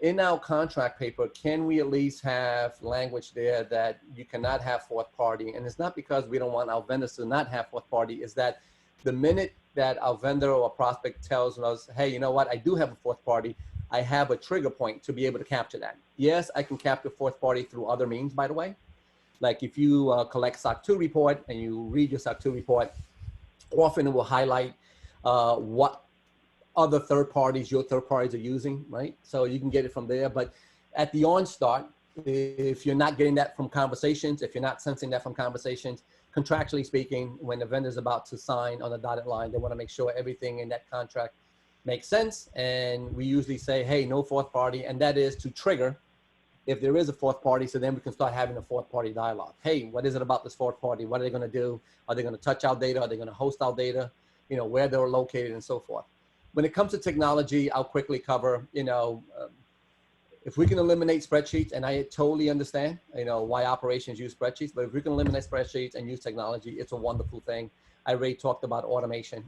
in our contract paper, can we at least have language there that you cannot have fourth party? And it's not because we don't want our vendors to not have fourth party, is that the minute that our vendor or prospect tells us, hey, you know what, I do have a fourth party, I have a trigger point to be able to capture that. Yes, I can capture fourth party through other means, by the way. Like if you collect SOC 2 report and you read your SOC 2 report, often it will highlight what other third parties, your third parties are using, right? So you can get it from there. But at the onstart, if you're not getting that from conversations, if you're not sensing that from conversations, contractually speaking, when the vendor's about to sign on the dotted line, they want to make sure everything in that contract makes sense. And we usually say, hey, no fourth party. And that is to trigger if there is a fourth party, so then we can start having a fourth party dialogue. Hey, what is it about this fourth party? What are they going to do? Are they going to touch our data? Are they going to host our data? You know, where they're located and so forth. When it comes to technology, I'll quickly cover, if we can eliminate spreadsheets, and I totally understand, why operations use spreadsheets, but if we can eliminate spreadsheets and use technology, it's a wonderful thing. I already talked about automation.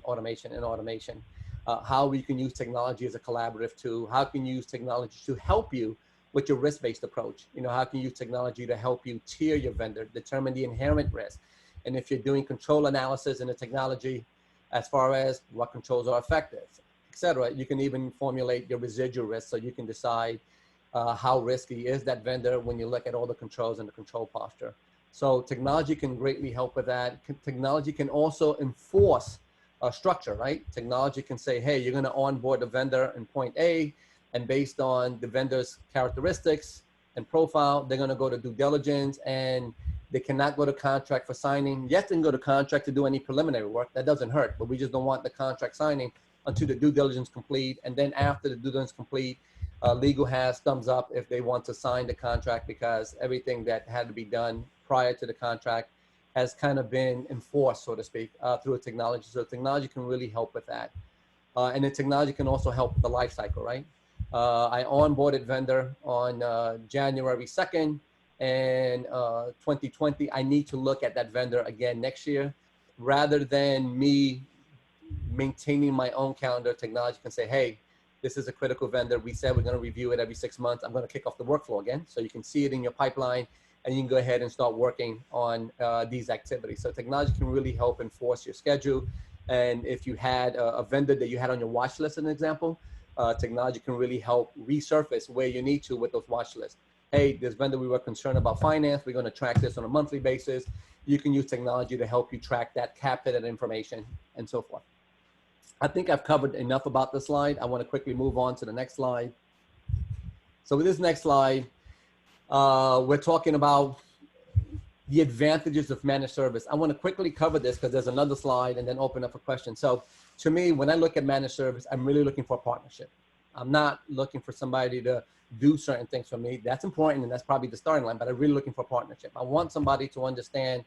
How we can use technology as a collaborative tool, how can you use technology to help you with your risk-based approach. How can you use technology to help you tier your vendor, determine the inherent risk. And if you're doing control analysis in the technology, as far as what controls are effective, et cetera, you can even formulate your residual risk so you can decide how risky is that vendor when you look at all the controls and the control posture. So technology can greatly help with that. Technology can also enforce a structure, right? Technology can say, hey, you're gonna onboard the vendor in point A, and based on the vendor's characteristics and profile, they're going to go to due diligence, and they cannot go to contract for signing. Yes, they can go to contract to do any preliminary work. That doesn't hurt, but we just don't want the contract signing until the due diligence complete. And then after the due diligence complete, legal has thumbs up if they want to sign the contract, because everything that had to be done prior to the contract has kind of been enforced, so to speak, through a technology. So technology can really help with that. And then technology can also help with the life cycle, right? I onboarded vendor on January 2nd, and 2020, I need to look at that vendor again next year. Rather than me maintaining my own calendar, technology can say, hey, this is a critical vendor. We said we're going to review it every 6 months. I'm going to kick off the workflow again. So you can see it in your pipeline, and you can go ahead and start working on these activities. So technology can really help enforce your schedule. And if you had a vendor that you had on your watch list, as an example, technology can really help resurface where you need to with those watch lists. Hey, this vendor, we were concerned about finance. We're going to track this on a monthly basis. You can use technology to help you track that, capture that information, and so forth. I think I've covered enough about this slide. I want to quickly move on to the next slide. So with this next slide, we're talking about the advantages of managed service. I want to quickly cover this because there's another slide, and then open up for questions. So to me, when I look at managed service, I'm really looking for a partnership. I'm not looking for somebody to do certain things for me. That's important, and that's probably the starting line, but I'm really looking for a partnership. I want somebody to understand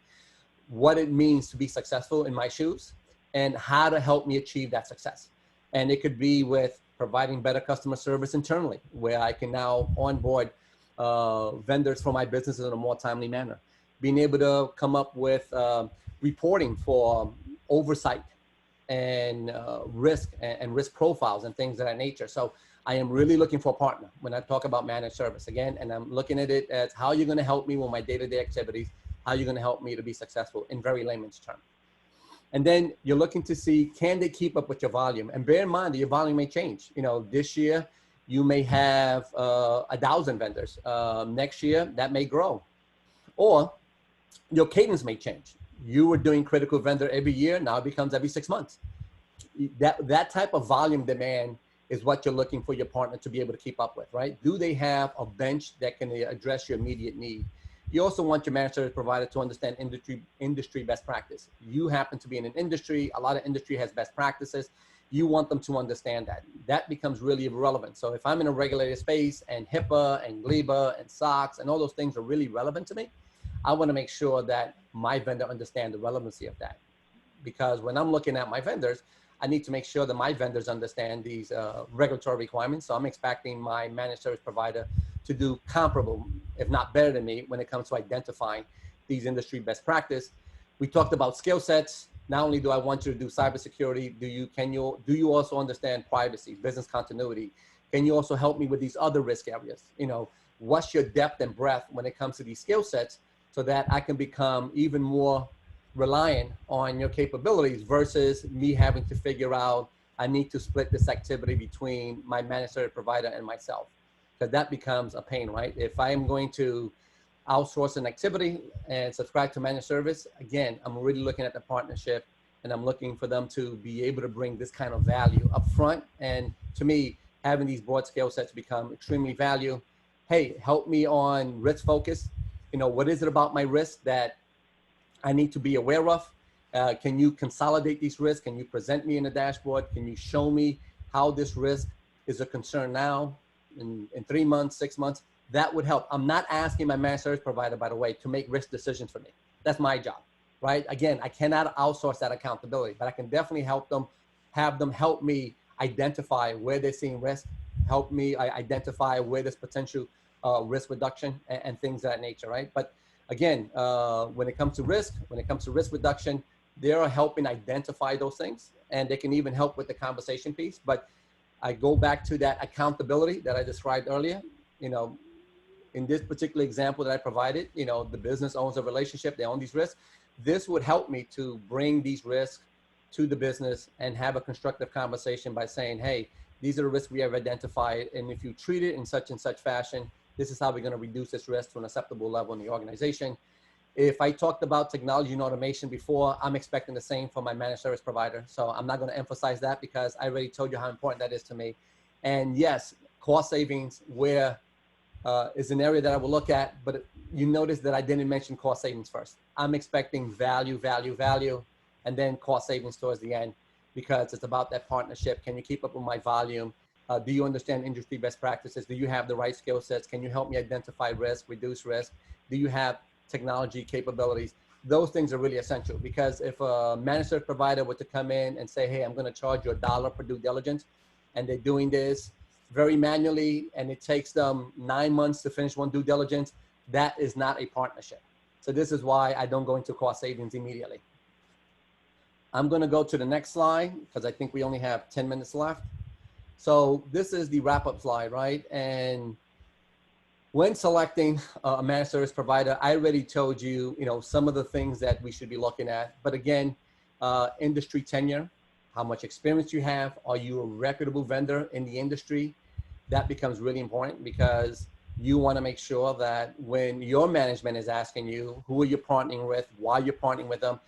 what it means to be successful in my shoes and how to help me achieve that success. And it could be with providing better customer service internally, where I can now onboard vendors for my business in a more timely manner. Being able to come up with reporting for oversight and risk and risk profiles and things of that nature. So I am really looking for a partner when I talk about managed service again, and I'm looking at it as how you're going to help me with my day-to-day activities, how you're going to help me to be successful in very layman's terms. And then you're looking to see, can they keep up with your volume? And bear in mind that your volume may change. This year you may have 1,000 vendors. Next year that may grow, or your cadence may change. You were doing critical vendor every year, now it becomes every 6 months. That type of volume demand is what you're looking for your partner to be able to keep up with, right? Do they have a bench that can address your immediate need? You also want your managed service provider to understand industry best practice. You happen to be in an industry, a lot of industry has best practices. You want them to understand that. That becomes really relevant. So if I'm in a regulated space and HIPAA and GLIBA and SOX and all those things are really relevant to me, I want to make sure that my vendor understands the relevancy of that. Because when I'm looking at my vendors, I need to make sure that my vendors understand these regulatory requirements. So I'm expecting my managed service provider to do comparable, if not better than me, when it comes to identifying these industry best practice. We talked about skill sets. Not only do I want you to do cybersecurity, do you also understand privacy, business continuity? Can you also help me with these other risk areas? You know, what's your depth and breadth when it comes to these skill sets, so that I can become even more reliant on your capabilities versus me having to figure out, I need to split this activity between my managed service provider and myself, because that becomes a pain, right? If I am going to outsource an activity and subscribe to managed service, again, I'm really looking at the partnership, and I'm looking for them to be able to bring this kind of value up front. And to me, having these broad skill sets become extremely valuable. Hey, help me on risk focus. You know, what is it about my risk that I need to be aware of? Can you consolidate these risks? Can you present me in a dashboard? Can you show me how this risk is a concern now, in 3 months, 6 months? That would help. I'm not asking my managed service provider, by the way, to make risk decisions for me. That's my job, right? Again, I cannot outsource that accountability, but I can definitely help them, have them help me identify where they're seeing risk, help me identify where there's potential risk reduction and things of that nature, right? But again, when it comes to risk reduction, they are helping identify those things, and they can even help with the conversation piece. But I go back to that accountability that I described earlier. You know, in this particular example that I provided, you know, the business owns a relationship, they own these risks. This would help me to bring these risks to the business and have a constructive conversation by saying, hey, these are the risks we have identified, and if you treat it in such and such fashion, this is how we're going to reduce this risk to an acceptable level in the organization. If I talked about technology and automation before, I'm expecting the same from my managed service provider. So I'm not going to emphasize that, because I already told you how important that is to me. And yes, cost savings is an area that I will look at, but you notice that I didn't mention cost savings first. I'm expecting value, and then cost savings towards the end, because it's about that partnership. Can you keep up with my volume? Do you understand industry best practices? Do you have the right skill sets? Can you help me identify risk, reduce risk? Do you have technology capabilities? Those things are really essential, because if a managed service provider were to come in and say, hey, I'm going to charge you $1 per due diligence, and they're doing this very manually, and it takes them 9 months to finish one due diligence, that is not a partnership. So this is why I don't go into cost savings immediately. I'm going to go to the next slide, because I think we only have 10 minutes left. So this is the wrap-up slide, right? And when selecting a managed service provider, I already told you, you know, some of the things that we should be looking at. But again, industry tenure, how much experience you have, are you a reputable vendor in the industry? That becomes really important, because you want to make sure that when your management is asking you, who are you partnering with, why you're partnering with them,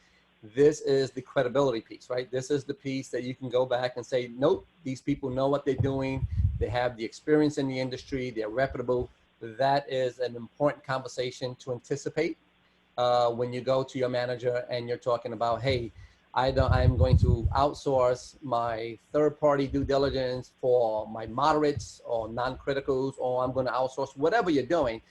this is the credibility piece, right? This is the piece that you can go back and say, nope, these people know what they're doing. They have the experience in the industry. They're reputable. That is an important conversation to anticipate when you go to your manager and you're talking about, hey, I'm going to outsource my third-party due diligence for my moderates or non-criticals, or I'm going to outsource whatever you're doing.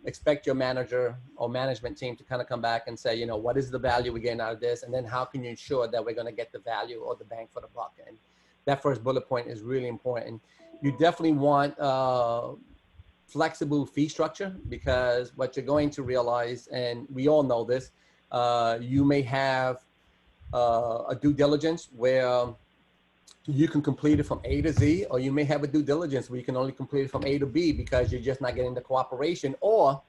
Expect your manager or management team to kind of come back and say, you know, what is the value we're getting out of this? And then how can you ensure that we're going to get the value or the bang for the buck? And that first bullet point is really important. You definitely want flexible fee structure, because what you're going to realize, and we all know this, you may have a due diligence where you can complete it from A to Z, or you may have a due diligence where you can only complete it from A to B because you're just not getting the cooperation, or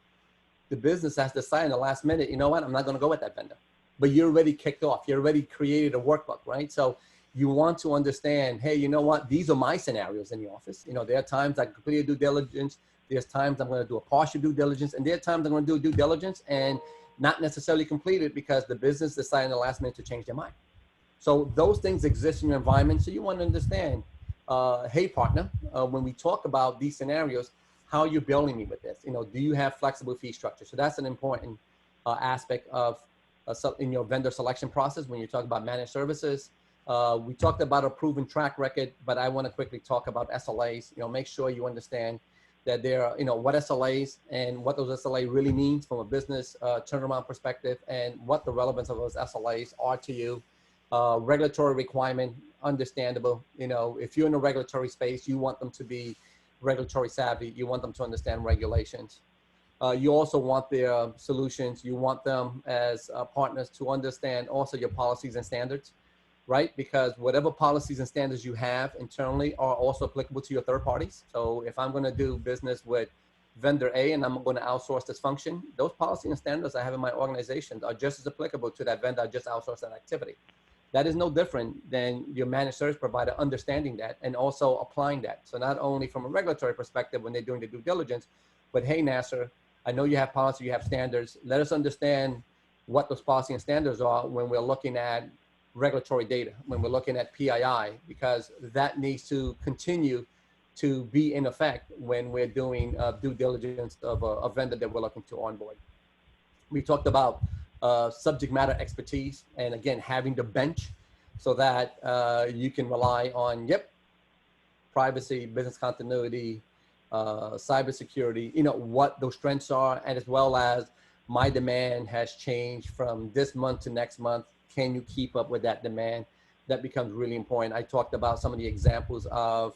the business has to decide in the last minute, you know what, I'm not going to go with that vendor. But you're already kicked off. You already created a workbook, right? So you want to understand, hey, you know what, these are my scenarios in the office. You know, there are times I complete a due diligence. There's times I'm going to do a partial due diligence, and there are times I'm going to do a due diligence and not necessarily complete it because the business decided in the last minute to change their mind. So those things exist in your environment. So you want to understand, hey, partner, when we talk about these scenarios, how you're billing me with this? You know, do you have flexible fee structure? So that's an important aspect of in your vendor selection process when you talk about managed services. We talked about a proven track record, but I want to quickly talk about SLAs. You know, make sure you understand that there are, you know, what SLAs and what those SLAs really means from a business turnaround perspective, and what the relevance of those SLAs are to you. Regulatory requirement, understandable. You know, if you're in a regulatory space, you want them to be regulatory savvy. You want them to understand regulations. You also want their solutions. You want them as partners to understand also your policies and standards, right? Because whatever policies and standards you have internally are also applicable to your third parties. So if I'm going to do business with vendor A and I'm going to outsource this function, those policies and standards I have in my organization are just as applicable to that vendor I just outsourced that activity. That is no different than your managed service provider understanding that and also applying that. So not only from a regulatory perspective when they're doing the due diligence, but hey, Nasser, I know you have policy, you have standards. Let us understand what those policy and standards are when we're looking at regulatory data, when we're looking at PII, because that needs to continue to be in effect when we're doing due diligence of a vendor that we're looking to onboard. We talked about subject matter expertise, and again, having the bench so that you can rely on, privacy, business continuity, cybersecurity, you know, what those strengths are, and as well as my demand has changed from this month to next month. Can you keep up with that demand? That becomes really important. I talked about some of the examples of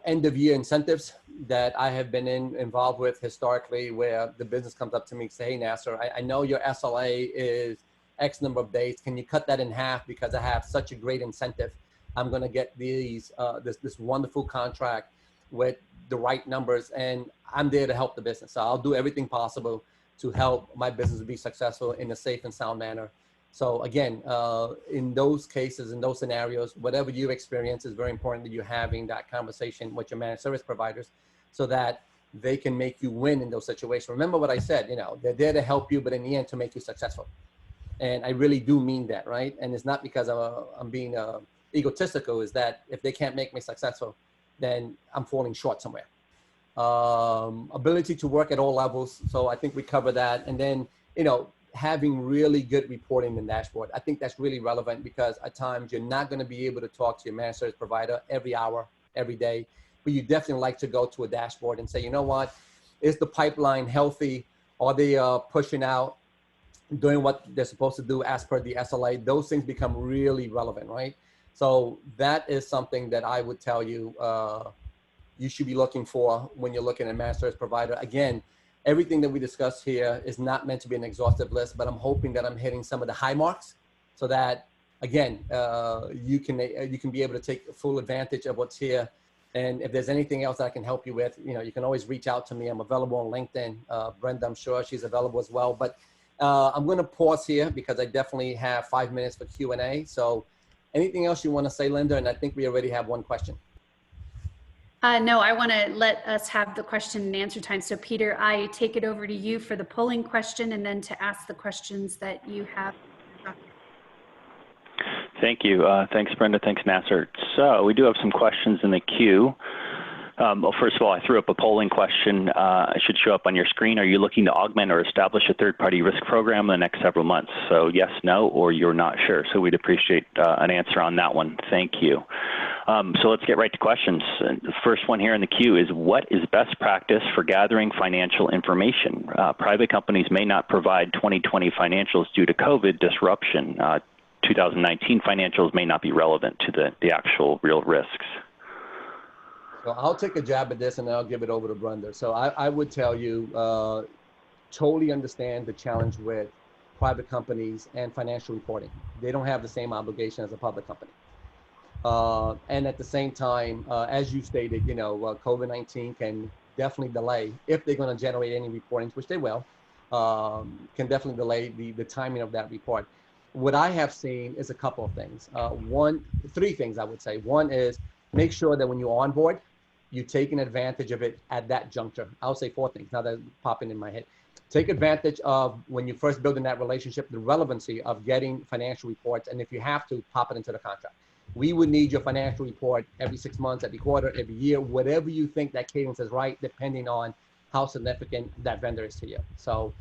end of year incentives that I have been involved with historically, where the business comes up to me and say, hey, Nasser, I know your SLA is X number of days. Can you cut that in half because I have such a great incentive? I'm going to get these this wonderful contract with the right numbers, and I'm there to help the business. So I'll do everything possible to help my business be successful in a safe and sound manner. So again, in those cases, in those scenarios, whatever you experience, is very important that you're having that conversation with your managed service providers so that they can make you win in those situations. Remember what I said, you know, they're there to help you, but in the end to make you successful. And I really do mean that, right? And it's not because I'm being egotistical, is that if they can't make me successful, then I'm falling short somewhere. Ability to work at all levels. So I think we cover that. And then, you know, having really good reporting and dashboard. I think that's really relevant because at times you're not going to be able to talk to your managed service provider every hour, every day, but you definitely like to go to a dashboard and say, you know what, is the pipeline healthy? Are they pushing out, doing what they're supposed to do as per the SLA? Those things become really relevant, right? So that is something that I would tell you, you should be looking for when you're looking at a managed service provider. Again, everything that we discussed here is not meant to be an exhaustive list, but I'm hoping that I'm hitting some of the high marks so that, again, you can be able to take full advantage of what's here. And if there's anything else that I can help you with, you know, you can always reach out to me. I'm available on LinkedIn. Brenda, I'm sure she's available as well. But I'm going to pause here because I definitely have 5 minutes for Q&A. So anything else you want to say, Linda? And I think we already have one question. No, I want to let us have the question and answer time. So Peter, I take it over to you for the polling question and then to ask the questions that you have. Thank you. Thanks, Brenda. Thanks, Nasser. So we do have some questions in the queue. Well, first of all, I threw up a polling question. It should show up on your screen. Are you looking to augment or establish a third-party risk program in the next several months? So yes, no, or you're not sure. So we'd appreciate an answer on that one. Thank you. So let's get right to questions. The first one here in the queue is, what is best practice for gathering financial information? Private companies may not provide 2020 financials due to COVID disruption. 2019 financials may not be relevant to the actual real risks. So I'll take a jab at this and then I'll give it over to Brenda. So I would tell you, totally understand the challenge with private companies and financial reporting. They don't have the same obligation as a public company. And at the same time, as you stated, you know, COVID-19 can definitely delay, if they're going to generate any reportings, which they will, can definitely delay the timing of that report. What I have seen is a couple of things. Three things I would say. One is make sure that when you onboard, you're taking advantage of it at that juncture. I'll say four things now that are popping in my head. Take advantage of, when you're first building that relationship, the relevancy of getting financial reports. And if you have to, pop it into the contract. We would need your financial report every 6 months, every quarter, every year, whatever you think that cadence is right, depending on how significant that vendor is to you. So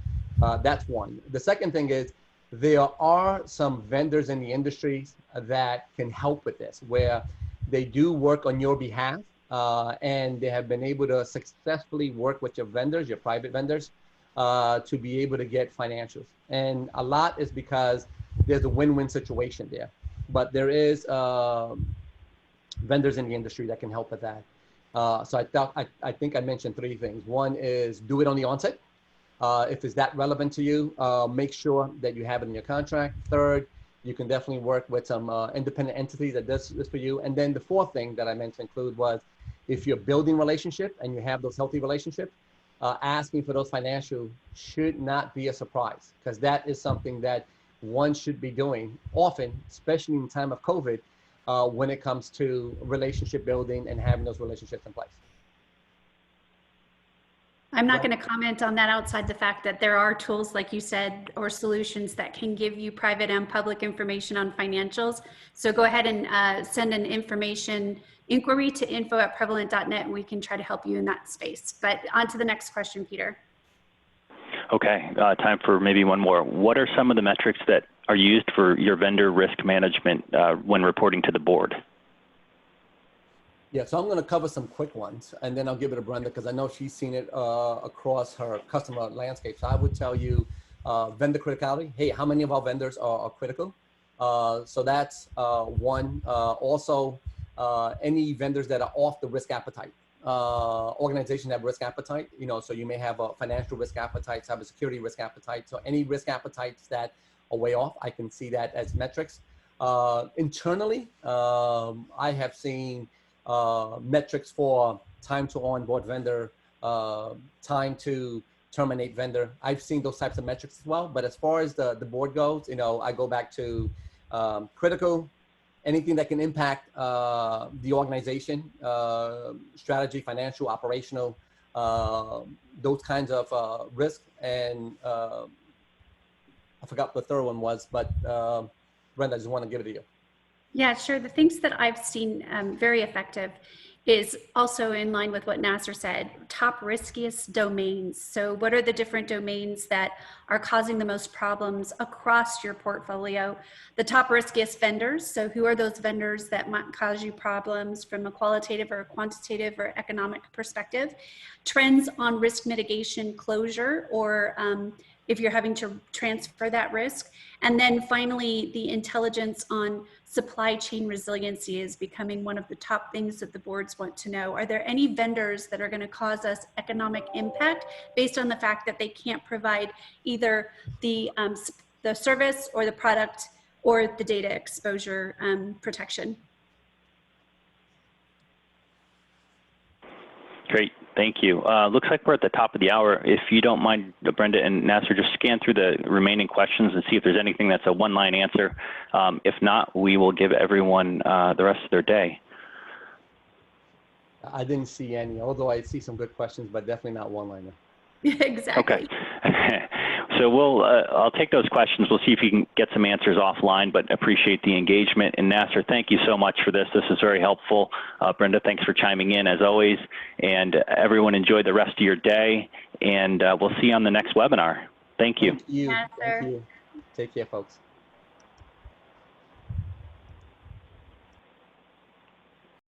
that's one. The second thing is, there are some vendors in the industry that can help with this, where they do work on your behalf and they have been able to successfully work with your vendors, your private vendors, to be able to get financials. And a lot is because there's a win-win situation there. But there is vendors in the industry that can help with that. So I think I mentioned three things. One is do it on the onset. If it's that relevant to you, make sure that you have it in your contract. Third, you can definitely work with some independent entities that does this for you. And then the fourth thing that I meant to include was if you're building relationship and you have those healthy relationships, asking for those financial should not be a surprise, because that is something that one should be doing often, especially in time of COVID, when it comes to relationship building and having those relationships in place. I'm not going to comment on that outside the fact that there are tools, like you said, or solutions that can give you private and public information on financials. So go ahead and send an information inquiry to info@prevalent.net, and we can try to help you in that space. But on to the next question, Peter. Okay, time for maybe one more. What are some of the metrics that are used for your vendor risk management when reporting to the board? Yeah, so I'm going to cover some quick ones, and then I'll give it to Brenda because I know she's seen it across her customer landscape. So I would tell you vendor criticality. Hey, how many of our vendors are critical? So that's one. Also, any vendors that are off the risk appetite. Organizations have risk appetite, you know, so you may have a financial risk appetite, cybersecurity risk appetite. So any risk appetites that are way off, I can see that as metrics. Internally, I have seen metrics for time to onboard vendor, time to terminate vendor. I've seen those types of metrics as well. But as far as the board goes, you know, I go back to critical, anything that can impact the organization, strategy, financial, operational, those kinds of risk. And I forgot what the third one was, but Brenda, I just want to give it to you. Yeah, sure. The things that I've seen very effective is also in line with what Nasser said, top riskiest domains. So what are the different domains that are causing the most problems across your portfolio? The top riskiest vendors. So who are those vendors that might cause you problems from a qualitative or a quantitative or economic perspective? Trends on risk mitigation closure, or if you're having to transfer that risk. And then finally, the intelligence on supply chain resiliency is becoming one of the top things that the boards want to know. Are there any vendors that are going to cause us economic impact based on the fact that they can't provide either the service or the product or the data exposure protection? Great, thank you. Looks like we're at the top of the hour. If you don't mind, Brenda and Nasser, just scan through the remaining questions and see if there's anything that's a one-line answer. If not, we will give everyone the rest of their day. I didn't see any, although I see some good questions, but definitely not one-liner. Exactly. Okay. So I'll take those questions. We'll see if you can get some answers offline, but appreciate the engagement. And Nasser, thank you so much for this. This is very helpful. Brenda, thanks for chiming in as always. And everyone enjoy the rest of your day. And we'll see you on the next webinar. Thank you. Thank you. Thank you. Take care, folks.